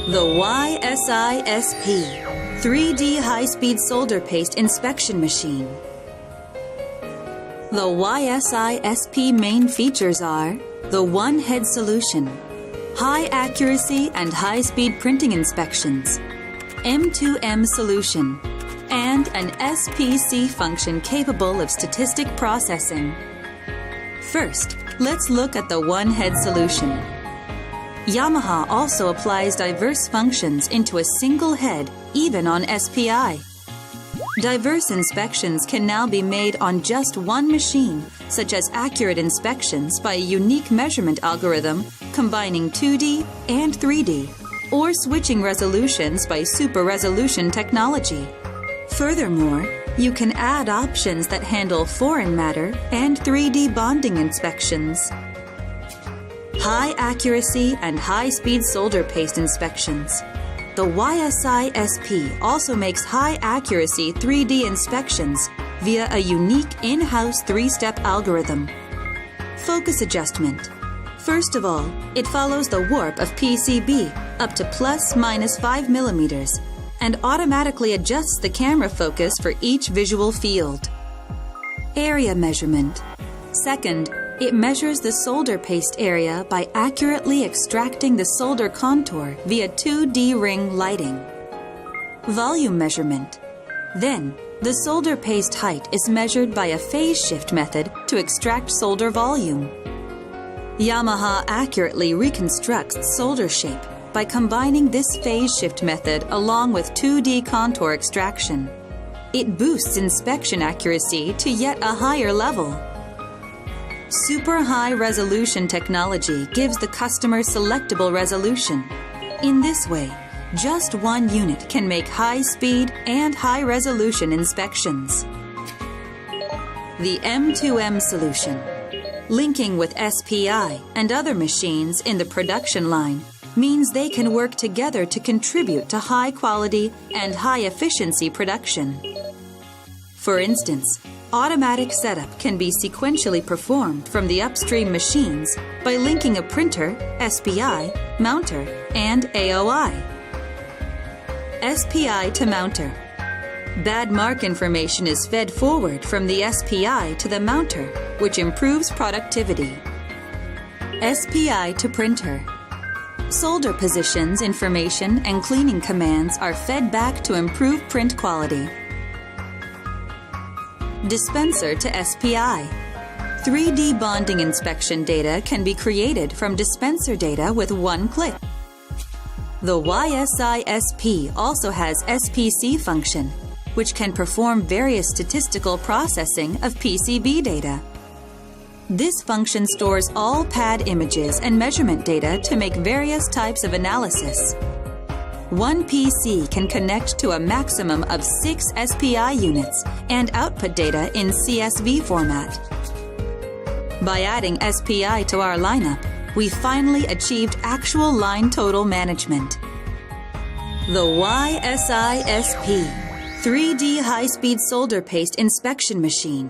The YSi-SP 3D high-speed solder paste inspection machine. The YSi-SP main features are the one-head solution, high accuracy and high-speed printing inspections, M2M solution, and an SPC function capable of statistic processing. First, let's look at the one-head solution. Yamaha also applies diverse functions into a single head, even on SPI. Diverse inspections can now be made on just one machine, such as accurate inspections by a unique measurement algorithm combining 2D and 3D, or switching resolutions by super resolution technology. Furthermore, you can add options that handle foreign matter and 3D bonding inspections. High accuracy and high-speed solder paste inspections. The YSi-SP also makes high-accuracy 3D inspections via a unique in-house 3-step algorithm. Focus adjustment. First of all, it follows the warp of PCB up to ±5 millimeters and automatically adjusts the camera focus for each visual field. Area measurement. Second, it measures the solder paste area by accurately extracting the solder contour via 2D ring lighting. Volume measurement. Then, the solder paste height is measured by a phase shift method to extract solder volume. Yamaha accurately reconstructs solder shape by combining this phase shift method along with 2D contour extraction. It boosts inspection accuracy to yet a higher level. Super high resolution technology gives the customer selectable resolution. In this way, just one unit can make high speed and high resolution inspections. The M2M solution. Linking with SPI and other machines in the production line means they can work together to contribute to high quality and high efficiency production. For instance, automatic setup can be sequentially performed from the upstream machines by linking a printer, SPI, mounter, and AOI. SPI to mounter. Bad mark information is fed forward from the SPI to the mounter, which improves productivity. SPI to printer. Solder positions, information, and cleaning commands are fed back to improve print quality. Dispenser to SPI. 3D bonding inspection data can be created from dispenser data with one click. The YSi-SP also has SPC function, which can perform various statistical processing of PCB data. This function stores all pad images and measurement data to make various types of analysis. One PC can connect to a maximum of 6 SPI units and output data in CSV format. By adding SPI to our lineup, we finally achieved actual line total management. The YSi-SP 3D high-speed solder paste inspection machine.